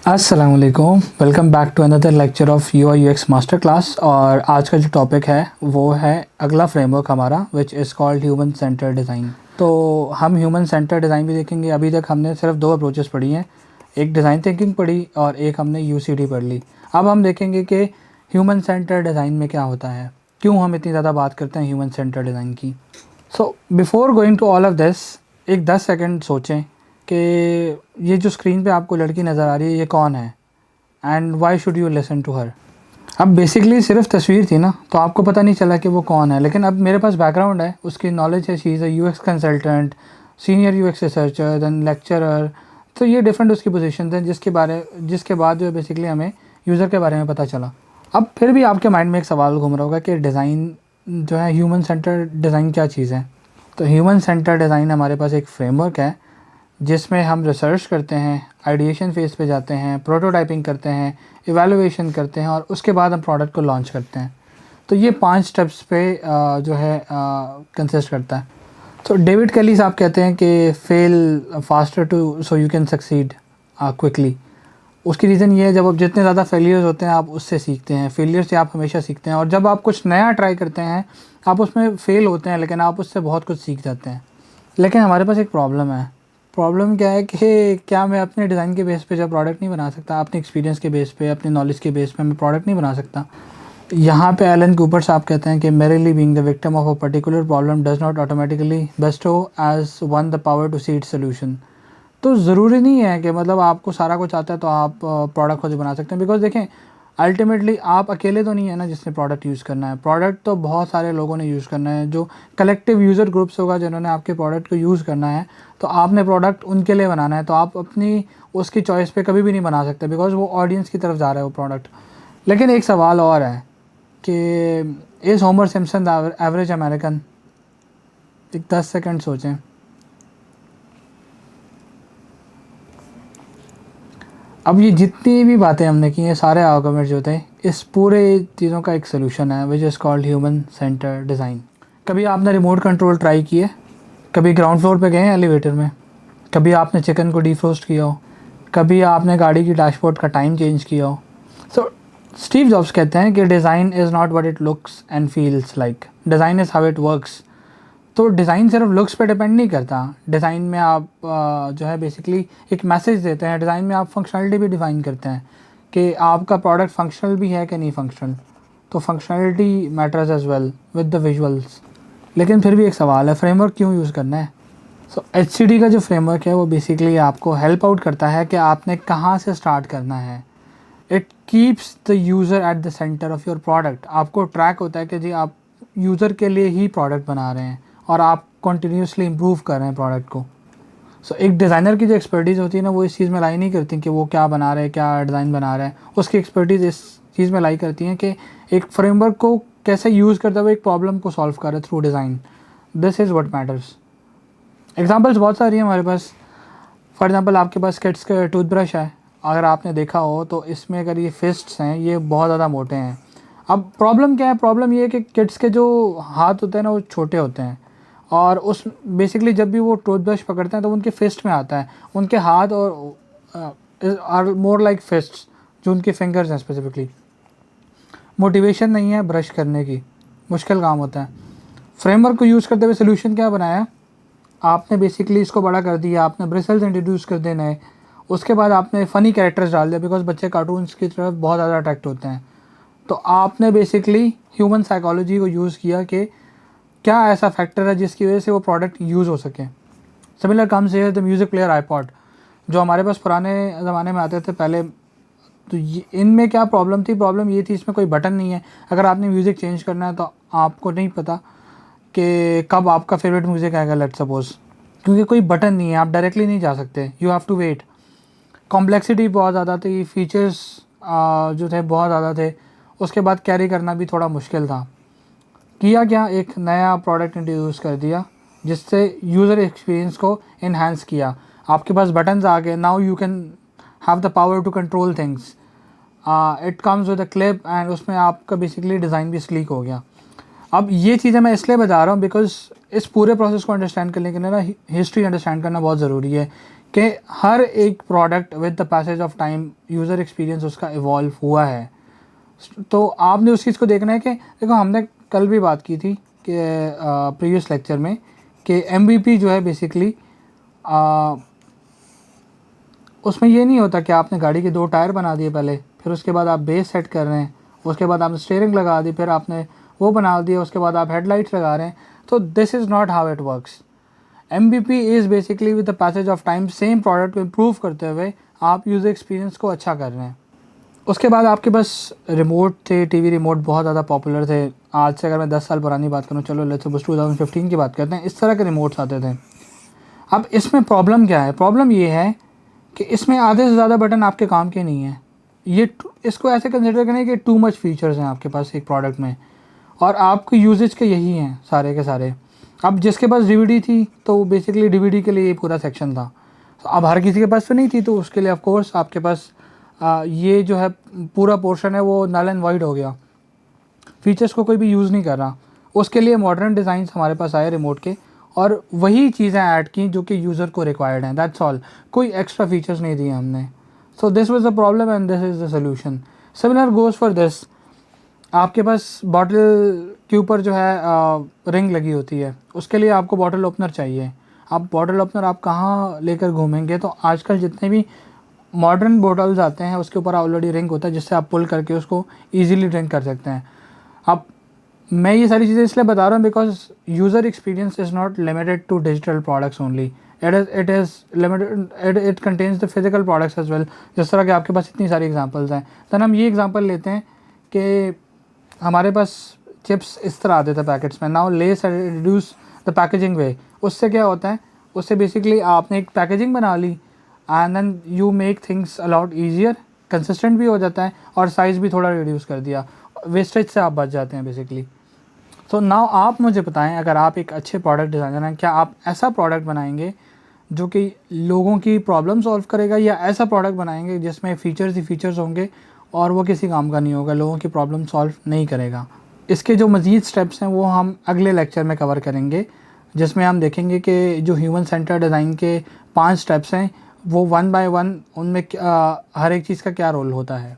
अस्सलाम वालेकुम, welcome back to another lecture of UI UX master class. और आज का जो टॉपिक है वो है अगला फ्रेमवर्क हमारा which is called human centre design. तो हम ह्यूमन सेंटर डिज़ाइन भी देखेंगे। अभी तक हमने सिर्फ दो अप्रोचेस पढ़ी हैं, एक डिज़ाइन थिंकिंग पढ़ी और एक हमने UCD पढ़ ली। अब हम देखेंगे कि ह्यूमन सेंटर डिज़ाइन में क्या होता है, क्यों हम इतनी ज़्यादा बात करते हैं ह्यूमन सेंटर डिज़ाइन की। So before going to all of this, एक 10 सेकेंड सोचें कि ये जो स्क्रीन पे आपको लड़की नज़र आ रही है ये कौन है and why should you listen to her. अब बेसिकली सिर्फ तस्वीर थी ना, तो आपको पता नहीं चला कि वो कौन है, लेकिन अब मेरे पास बैकग्राउंड है, उसकी नॉलेज है, she is a UX consultant, senior UX researcher, then lecturer. तो ये डिफरेंट उसकी पोजीशन हैं जिसके बाद जो है बेसिकली हमें यूज़र के बारे में पता चला। अब फिर भी आपके माइंड में एक सवाल घूम रहा होगा कि डिज़ाइन जो है, ह्यूमन सेंटर डिज़ाइन क्या चीज़ है। तो ह्यूमन सेंटर डिज़ाइन हमारे पास एक फ्रेमवर्क है जिसमें हम रिसर्च करते हैं, आइडिएशन फेज़ पे जाते हैं, प्रोटोटाइपिंग करते हैं, इवैल्यूएशन करते हैं और उसके बाद हम प्रोडक्ट को लॉन्च करते हैं। तो ये 5 स्टेप्स पे जो है कंसिस्ट करता है। तो डेविड कैली साहब कहते हैं कि fail faster to so you can succeed quickly. उसकी रीज़न ये है, जब आप जितने ज़्यादा फेलियर्स होते हैं आप उससे सीखते हैं, फेलियर से आप हमेशा सीखते हैं। और जब आप कुछ नया ट्राई करते हैं आप उसमें फ़ेल होते हैं, लेकिन आप उससे बहुत कुछ सीख जाते हैं। लेकिन हमारे पास एक प्रॉब्लम है। प्रॉब्लम क्या है कि क्या मैं अपने डिज़ाइन के बेस पे जब प्रोडक्ट नहीं बना सकता, अपने एक्सपीरियंस के बेस पे, अपनी नॉलेज के बेस पे मैं प्रोडक्ट नहीं बना सकता। यहाँ पे एलन कूपर साहब कहते हैं कि merely being the victim of a particular problem does not automatically bestow as one the power to see its solution. तो ज़रूरी नहीं है कि मतलब आपको सारा कुछ आता है तो आप प्रोडक्ट खुद बना सकते हैं। बिकॉज देखें, अल्टीमेटली आप अकेले तो नहीं है ना जिसने प्रोडक्ट यूज़ करना है। प्रोडक्ट तो बहुत सारे लोगों ने यूज़ करना है, जो कलेक्टिव यूज़र ग्रुप्स होगा जिन्होंने आपके प्रोडक्ट को यूज़ करना है। तो आपने प्रोडक्ट उनके लिए बनाना है, तो आप अपनी उसकी चॉइस पे कभी भी नहीं बना सकते, बिकॉज वो ऑडियंस की तरफ जा रहा है वो प्रोडक्ट। लेकिन एक सवाल और है कि is Homer Simpson the average American. एक 10 सेकेंड सोचें। अब ये जितनी भी बातें हमने की हैं, सारे आर्गुमेंट्स जो होते हैं, इस पूरे चीज़ों का एक सोल्यूशन है which is called human centre design. कभी आपने रिमोट कंट्रोल ट्राई किए? कभी ग्राउंड फ्लोर पे गए हैं एलिवेटर में? कभी आपने चिकन को डीफ्रोस्ट किया हो? कभी आपने गाड़ी की डैशबोर्ड का टाइम चेंज किया हो? सो स्टीव जॉब्स कहते हैं कि design is not what it looks and feels like, design is how it works. तो डिज़ाइन सिर्फ लुक्स पे डिपेंड नहीं करता। डिज़ाइन में आप जो है बेसिकली एक मैसेज देते हैं। डिज़ाइन में आप फंक्शनलिटी भी डिफ़ाइन करते हैं कि आपका प्रोडक्ट फंक्शनल भी है कि नहीं फंक्शनल। तो functionality matters as well with the visuals. लेकिन फिर भी एक सवाल है, फ्रेमवर्क क्यों यूज़ करना है। सो HCD का जो फ्रेमवर्क है वो बेसिकली आपको हेल्प आउट करता है कि आपने कहाँ से स्टार्ट करना है। It keeps the user at the centre of your product. आपको ट्रैक होता है कि जी आप यूज़र के लिए ही प्रोडक्ट बना रहे हैं और आप कंटिन्यूसली इम्प्रूव कर रहे हैं प्रोडक्ट को। सो एक डिज़ाइनर की जो एक्सपर्टीज़ होती है ना, वो इस चीज़ में लाई नहीं करती कि वो क्या बना रहे हैं, क्या डिज़ाइन बना रहे हैं। उसकी एक्सपर्टीज़ इस चीज़ में लाई करती हैं कि एक फ्रेमवर्क को कैसे यूज़ करते हुए एक प्रॉब्लम को सॉल्व करे through design. This is what matters. Examples बहुत सारी हैं हमारे पास। फॉर एग्जांपल आपके पास किड्स का टूथब्रश है, अगर आपने देखा हो तो इसमें अगर ये फिस्ट्स हैं ये बहुत ज़्यादा मोटे हैं। अब प्रॉब्लम क्या है? प्रॉब्लम ये है कि किड्स के जो हाथ होते हैं ना वो छोटे होते हैं, और उस बेसिकली जब भी वो टूथब्रश पकड़ते हैं तो उनके फिस्ट में आता है। उनके हाथ और आर मोर लाइक फिस्ट्स, जो उनके फिंगर्स हैं स्पेसिफिकली। मोटिवेशन नहीं है ब्रश करने की, मुश्किल काम होता है। फ्रेमवर्क को यूज़ करते हुए सोल्यूशन क्या बनाया आपने? बेसिकली इसको बड़ा कर दिया, आपने ब्रिसल्स इंट्रोड्यूस कर देना है। उसके बाद आपने फ़नी कैरेक्टर्स डाल दिया, बिकॉज बच्चे कार्टून्स की तरफ बहुत ज़्यादा अट्रैक्ट होते हैं। तो आपने बेसिकली ह्यूमन साइकोलॉजी को यूज़ किया कि क्या ऐसा फैक्टर है जिसकी वजह से वो प्रोडक्ट यूज़ हो सके। Similar comes here the music player iPod, जो हमारे पास पुराने ज़माने में आते थे पहले। तो इनमें क्या प्रॉब्लम थी? प्रॉब्लम ये थी इसमें कोई बटन नहीं है। अगर आपने म्यूज़िक चेंज करना है तो आपको नहीं पता कि कब आपका फेवरेट म्यूज़िक आएगा, लेट सपोज, क्योंकि कोई बटन नहीं है, आप डायरेक्टली नहीं जा सकते, you have to wait. Complexity बहुत ज़्यादा थी, फीचर्स जो थे बहुत ज़्यादा थे। उसके बाद कैरी करना भी थोड़ा मुश्किल था। किया क्या, एक नया प्रोडक्ट इंट्रोड्यूस कर दिया जिससे यूज़र एक्सपीरियंस को इन्हांस किया। आपके पास बटन्स आ गए, now you can have the power to control things. It comes with a clip and उसमें आपका बेसिकली डिज़ाइन भी स्लीक हो गया। अब ये चीज़ें मैं इसलिए बता रहा हूँ बिकॉज इस पूरे प्रोसेस को अंडरस्टैंड करने के लिए ना हिस्ट्री अंडरस्टैंड करना बहुत ज़रूरी है कि हर एक product with the passage of time user experience उसका इवॉल्व हुआ है। तो आपने उस चीज़ को देखना है कि देखो, हमने कल भी बात की थी कि प्रीवियस लेक्चर में कि MVP जो है बेसिकली उसमें ये नहीं होता कि आपने गाड़ी के 2 टायर बना दिए पहले, फिर उसके बाद आप बेस सेट कर रहे हैं, उसके बाद आपने स्टीयरिंग लगा दी, फिर आपने वो बना दिया, उसके बाद आप हेडलाइट्स लगा रहे हैं। तो this is not how it works. MVP is basically with the passage of time same product को इम्प्रूव करते हुए आप यूज़र एक्सपीरियंस को अच्छा कर रहे हैं। उसके बाद आपके पास रिमोट थे, टीवी रिमोट बहुत ज़्यादा पॉपुलर थे। आज से अगर मैं 10 साल पुरानी बात करूँ, चलो लेट्स सपोज 2015 की बात करते हैं, इस तरह के रिमोट्स आते थे। अब इसमें प्रॉब्लम क्या है? प्रॉब्लम ये है कि इसमें आधे से ज़्यादा बटन आपके काम के नहीं हैं। इसको ऐसे कंसिडर करें कि टू मच फीचर्स हैं आपके पास एक प्रोडक्ट में, और आपके यूजेज के यही हैं सारे के सारे। अब जिसके पास DVD थी तो बेसिकली DVD के लिए ये पूरा सेक्शन था। तो अब हर किसी के पास तो नहीं थी, तो उसके लिए ऑफ कोर्स आपके पास ये जो है पूरा पोर्शन है वो नल एंड वाइड हो गया, फीचर्स को कोई भी यूज़ नहीं कर रहा। उसके लिए मॉडर्न डिज़ाइंस हमारे पास आए रिमोट के, और वही चीज़ें ऐड की जो कि यूज़र को रिक्वायर्ड हैं, दैट्स ऑल। कोई एक्स्ट्रा फीचर्स नहीं दिए हमने। So this was the problem and this is the solution. Similar goes for this. आपके पास बॉटल के ऊपर जो है रिंग लगी होती है, उसके लिए आपको बॉटल ओपनर चाहिए। अब बॉटल ओपनर आप कहाँ लेकर घूमेंगे? तो आजकल जितने भी मॉडर्न बॉटल्स आते हैं उसके ऊपर ऑलरेडी रिंग होता है, जिससे आप पुल करके उसको ईजिली ड्रिंक कर सकते हैं। अब मैं ये सारी चीज़ें इसलिए बता रहा हूँ because user experience is not limited to digital products only, it contains the physical products as well. जिस तरह के आपके पास इतनी सारी एग्जांपल्स हैं। तो हम ये एग्जांपल लेते हैं कि हमारे पास चिप्स इस तरह आते थे पैकेट्स में। Now let's reduce the packaging way. उससे क्या होता है? उससे बेसिकली आपने एक पैकेजिंग बना ली and then you make things a lot easier, consistent भी हो जाता है और साइज़ भी थोड़ा रिड्यूस कर दिया, वेस्टेज से आप बच जाते हैं बेसिकली। तो नाउ आप मुझे बताएं, अगर आप एक अच्छे प्रोडक्ट डिज़ाइनर हैं, क्या आप ऐसा प्रोडक्ट बनाएंगे जो कि लोगों की प्रॉब्लम सॉल्व करेगा, या ऐसा प्रोडक्ट बनाएंगे जिसमें फ़ीचर्स ही फ़ीचर्स होंगे और वो किसी काम का नहीं होगा, लोगों की प्रॉब्लम सॉल्व नहीं करेगा? इसके जो मज़ीद स्टेप्स हैं वो हम अगले लेक्चर में कवर करेंगे, जिसमें हम देखेंगे कि जो ह्यूमन सेंटर डिज़ाइन के 5 स्टेप्स हैं वो 1 बाय 1 उनमें हर एक चीज़ का क्या रोल होता है।